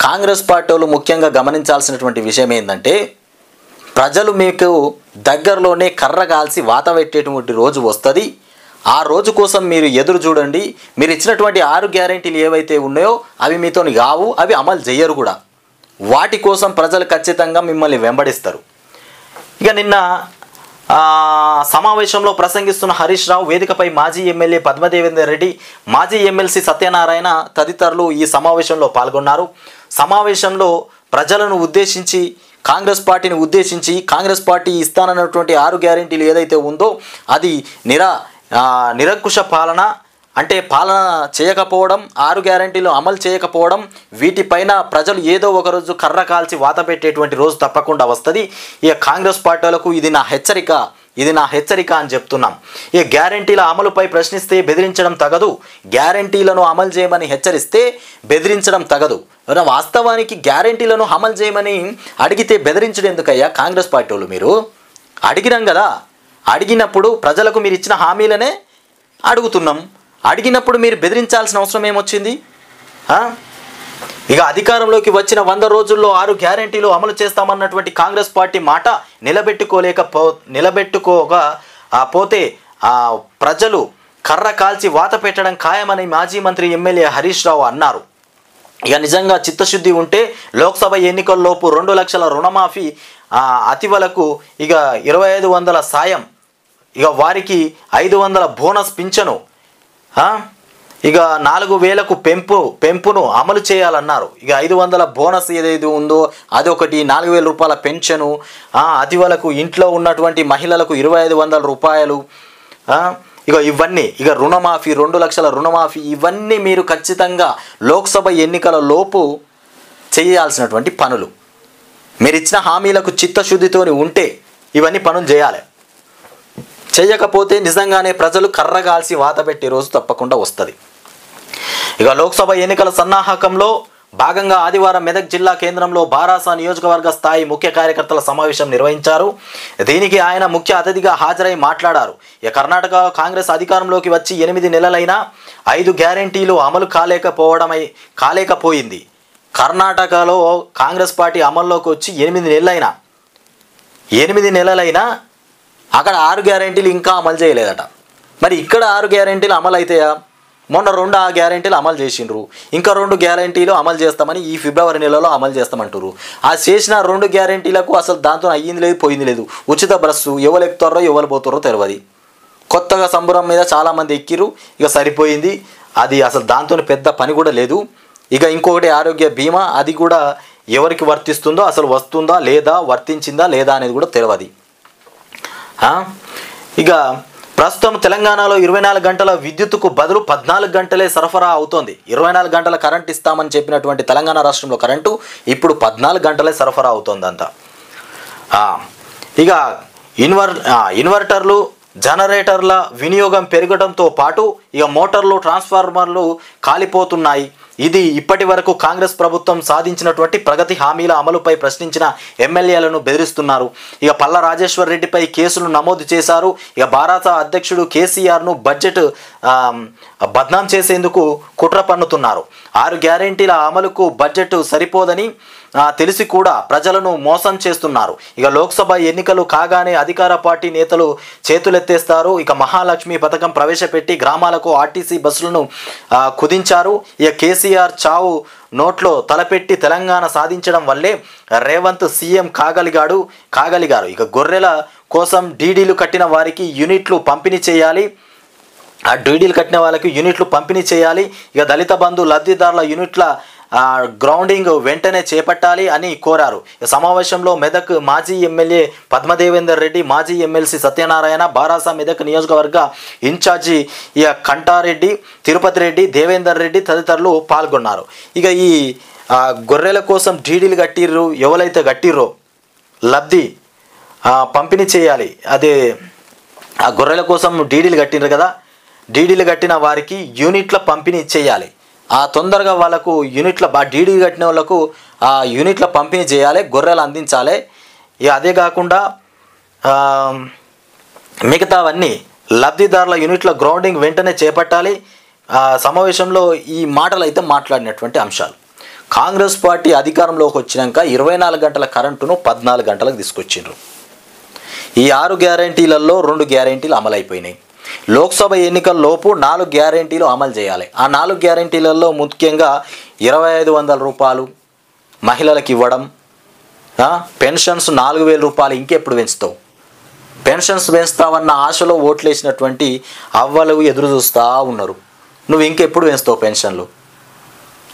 Congress party వాళ్ళు ముఖ్యంగా గమనించాల్సినటువంటి విషయం ఏంటంటే, ప్రజలు మీకు దగ్గరలోనే కర్ర కాల్చి వాత పెట్టేటువంటి రోజు వస్తుంది. ఆ రోజు కోసం మీరు ఎదురు చూడండి. మీరు ఇచ్చినటువంటి 6 గ్యారెంటీలు ఏవైతే ఉన్నాయో అవి మీతోని కావు, అవి అమలు చేయరు కూడా. వాటి కోసం ప్రజలు ఖచ్చితంగా మిమ్మల్ని వెంబడిస్తారు. ఇక నిన్న సమావేశంలో ప్రసంగిస్తున్న హరీష్ రావు, వేదికపై మాజీ ఎమ్మెల్యే పద్మదేవేందర్ రెడ్డి, మాజీ ఎమ్మెల్సీ సత్యనారాయణ తదితరులు ఈ సమావేశంలో పాల్గొన్నారు. సమావేశంలో ప్రజలను ఉద్దేశించి, కాంగ్రెస్ పార్టీని ఉద్దేశించి, కాంగ్రెస్ పార్టీ ఇస్తానన్నటువంటి 6 గ్యారెంటీలు ఏదైతే ఉందో అది నిరంకుశ పాలన, అంటే పాలన చేయకపోవడం, 6 గ్యారెంటీలు అమలు చేయకపోవడం, వీటిపైన ప్రజలు ఏదో ఒక రోజు కర్ర కాల్చి వాత పెట్టేటువంటి రోజు తప్పకుండా వస్తుంది. ఇక కాంగ్రెస్ పార్టీలకు ఇది నా హెచ్చరిక అని చెప్తున్నాం. ఈ గ్యారెంటీల అమలుపై ప్రశ్నిస్తే బెదిరించడం తగదు, గ్యారెంటీలను అమలు చేయమని హెచ్చరిస్తే బెదిరించడం తగదు. వాస్తవానికి గ్యారెంటీలను అమలు చేయమని అడిగితే బెదిరించడం ఎందుకయ్యా కాంగ్రెస్ పార్టీ వాళ్ళు? మీరు అడిగినాం కదా, అడిగినప్పుడు ప్రజలకు మీరు ఇచ్చిన హామీలనే అడుగుతున్నాం. అడిగినప్పుడు మీరు బెదిరించాల్సిన అవసరం ఏమొచ్చింది? ఇక అధికారంలోకి వచ్చిన 100 రోజుల్లో 6 గ్యారెంటీలు అమలు చేస్తామన్నటువంటి కాంగ్రెస్ పార్టీ మాట నిలబెట్టుకోకపోతే ప్రజలు కర్ర కాల్చి వాత పెట్టడం ఖాయమని మాజీ మంత్రి ఎమ్మెల్యే హరీష్ రావు అన్నారు. ఇక నిజంగా చిత్తశుద్ధి ఉంటే లోక్సభ ఎన్నికల్లోపు 2 లక్షల రుణమాఫీ, అతివలకు ఇక 2500 సాయం, ఇక వారికి 500 బోనస్ పింఛను, ఇక 4000కు పెంపును అమలు చేయాలన్నారు. ఇక 500 బోనస్ ఏదైతే ఉందో అదొకటి, 4000 రూపాయల పెన్షను, అతివలకు ఇంట్లో ఉన్నటువంటి మహిళలకు 2500 రూపాయలు, ఇక ఇవన్నీ, ఇక రుణమాఫీ 2 లక్షల రుణమాఫీ, ఇవన్నీ మీరు ఖచ్చితంగా లోక్సభ ఎన్నికల లోపు చేయాల్సినటువంటి పనులు. మీరు ఇచ్చిన హామీలకు చిత్తశుద్ధితోని ఉంటే ఇవన్నీ పనులు చేయాలి. చేయకపోతే నిజంగానే ప్రజలు కర్రగాల్సి వాత పెట్టే రోజు తప్పకుండా వస్తుంది. ఇక లోక్సభ ఎన్నికల సన్నాహకంలో భాగంగా ఆదివారం మెదక్ జిల్లా కేంద్రంలో బారాస నియోజకవర్గ స్థాయి ముఖ్య కార్యకర్తల సమావేశం నిర్వహించారు. దీనికి ఆయన ముఖ్య అతిథిగా హాజరై మాట్లాడారు. ఇక కర్ణాటక కాంగ్రెస్ అధికారంలోకి వచ్చి 8 నెలలైనా 5 గ్యారెంటీలు అమలు కాలేకపోయింది. కర్ణాటకలో కాంగ్రెస్ పార్టీ అమల్లోకి వచ్చి 8 నెలలైనా అక్కడ 6 గ్యారెంటీలు ఇంకా అమలు చేయలేదట. మరి ఇక్కడ 6 గ్యారెంటీలు అమలు అవుతాయా? మొన్న 2 గ్యారెంటీలు అమలు చేసిండ్రు, ఇంకా 2 గ్యారెంటీలు అమలు చేస్తామని ఈ ఫిబ్రవరి నెలలో అమలు చేస్తామంటారు. ఆ చేసిన 2 గ్యారెంటీలకు అసలు దాంతో అయ్యింది లేదు, పోయింది లేదు. ఉచిత బస్సు ఎవరు ఎక్కుతారో ఎవరు పోతారో తెలియదు. కొత్తగా సంబరం మీద చాలామంది ఎక్కిరు, ఇక సరిపోయింది. అది అసలు దాంతో పెద్ద పని కూడా లేదు. ఇక ఇంకొకటి ఆరోగ్య బీమా, అది కూడా ఎవరికి వర్తిస్తుందో, అసలు వస్తుందా లేదా, వర్తించిందా లేదా అనేది కూడా తెలియదు. ఇక ప్రస్తుతం తెలంగాణలో 24 గంటల విద్యుత్తుకు బదులు 14 గంటలే సరఫరా అవుతోంది. 24 గంటల కరెంట్ ఇస్తామని చెప్పినటువంటి తెలంగాణ రాష్ట్రంలో కరెంటు ఇప్పుడు 14 గంటలే సరఫరా అవుతోందంట. ఇక ఇన్వర్టర్లు, జనరేటర్ల వినియోగం పెరగడంతో పాటు ఇక మోటార్లు, ట్రాన్స్ఫార్మర్లు కాలిపోతున్నాయి. ఇది ఇప్పటి వరకు కాంగ్రెస్ ప్రభుత్వం సాధించినటువంటి ప్రగతి హామీల అమలుపై ప్రశ్నించిన ఎమ్మెల్యేలను బెదిరిస్తున్నారు. ఇక పల్లా రాజేశ్వర్ రెడ్డిపై కేసులు నమోదు చేశారు. ఇక భారత అధ్యక్షుడు కేసీఆర్ను బద్నాం చేసేందుకు కుట్ర పన్నుతున్నారు. 6 గ్యారెంటీల అమలుకు బడ్జెట్ సరిపోదని తెలిసి కూడా ప్రజలను మోసం చేస్తున్నారు. ఇక లోక్సభ ఎన్నికలు కాగానే అధికార పార్టీ నేతలు చేతులెత్తేస్తారు. ఇక మహాలక్ష్మి పథకం ప్రవేశపెట్టి గ్రామాలకు ఆర్టీసీ బస్సులను కుదించారు. ఇక కేసీఆర్ చావు నోట్లో తలపెట్టి తెలంగాణ సాధించడం వల్లే రేవంత్ సీఎం కాగలిగారు. ఇక గొర్రెల కోసం డీడీలు కట్టిన వారికి యూనిట్లు పంపిణీ చేయాలి. ఆ డీడీలు కట్టిన వాళ్ళకి యూనిట్లు పంపిణీ చేయాలి. ఇక దళిత బంధు లబ్ధిదారుల యూనిట్ల గ్రౌండింగ్ వెంటనే చేపట్టాలి అని కోరారు. సమావేశంలో మెదక్ మాజీ ఎమ్మెల్యే పద్మదేవేందర్ రెడ్డి, మాజీ ఎమ్మెల్సీ సత్యనారాయణ, బారాస మెదక్ నియోజకవర్గ ఇన్ఛార్జి కంటారెడ్డి, తిరుపతి రెడ్డి, దేవేందర్ రెడ్డి తదితరులు పాల్గొన్నారు. ఇక ఈ గొర్రెల కోసం డీడీలు కట్టిర్రు, ఎవరైతే కట్టిర్రో లబ్ధి పంపిణీ చేయాలి. అదే ఆ గొర్రెల కోసం డీడీలు కట్టిర్రు కదా, డీడీలు కట్టిన వారికి యూనిట్ల పంపిణీ చేయాలి. తొందరగా వాళ్ళకు యూనిట్ల డీడీ కట్టిన వాళ్ళకు ఆ యూనిట్ల పంపిణీ చేయాలి, గొర్రెలు అందించాలి. ఇక అదే కాకుండా మిగతావన్నీ లబ్ధిదారుల యూనిట్ల గ్రౌండింగ్ వెంటనే చేపట్టాలి. సమావేశంలో ఈ మాటలు అయితే మాట్లాడినటువంటి అంశాలు. కాంగ్రెస్ పార్టీ అధికారంలోకి వచ్చినాక 24 గంటల కరెంటును 14 గంటలకు తీసుకొచ్చిండ్రు. ఈ 6 గ్యారెంటీలలో 2 గ్యారెంటీలు అమలైపోయినాయి. లోక్సభ ఎన్నికల్లోపు 4 గ్యారెంటీలు అమలు చేయాలి. ఆ 4 గ్యారెంటీలలో ముఖ్యంగా 2500 రూపాయలు మహిళలకు ఇవ్వడం, పెన్షన్స్ 4000 రూపాయలు ఇంకెప్పుడు పెంచుతావు, పెన్షన్స్ పెంచుతావన్న ఆశలో ఓట్లేసినటువంటి అవ్వలు ఎదురు చూస్తూ ఉన్నారు. నువ్వు ఇంకెప్పుడు పెంచుతావు పెన్షన్లు?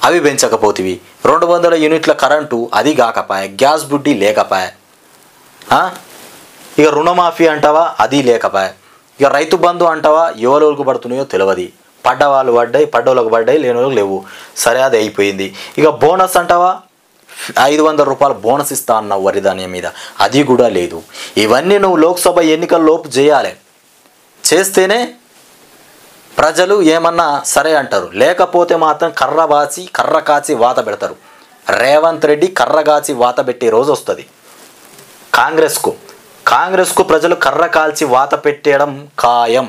అవి పెంచకపోతివి. 200 యూనిట్ల కరెంటు అది కాకపాయే, గ్యాస్ బుడ్డి లేకపాయే, ఇక రుణమాఫీ అంటావా అది లేకపాయే, ఇక రైతు బంధు అంటావా ఎవరికి పడుతున్నాయో తెలియదు. పడ్డవాళ్ళు పడ్డాయి, పడ్డోళ్ళకు పడ్డాయి, లేని వాళ్ళకి లేవు. సరే అది అయిపోయింది. ఇక బోనస్ అంటావా 500 రూపాయలు బోనస్ ఇస్తా అన్నావు వరి ధాన్యం మీద, అది కూడా లేదు. ఇవన్నీ నువ్వు లోక్సభ ఎన్నికల్లోపు చేయాలి. చేస్తేనే ప్రజలు ఏమన్నా సరే అంటారు. లేకపోతే మాత్రం కర్ర కాచి వాత పెడతారు. రేవంత్ రెడ్డి కర్ర కాచి వాత పెట్టే రోజు వస్తుంది. కాంగ్రెస్కు ప్రజలు కర్ర కాల్చి వాత పెట్టేయడం ఖాయం.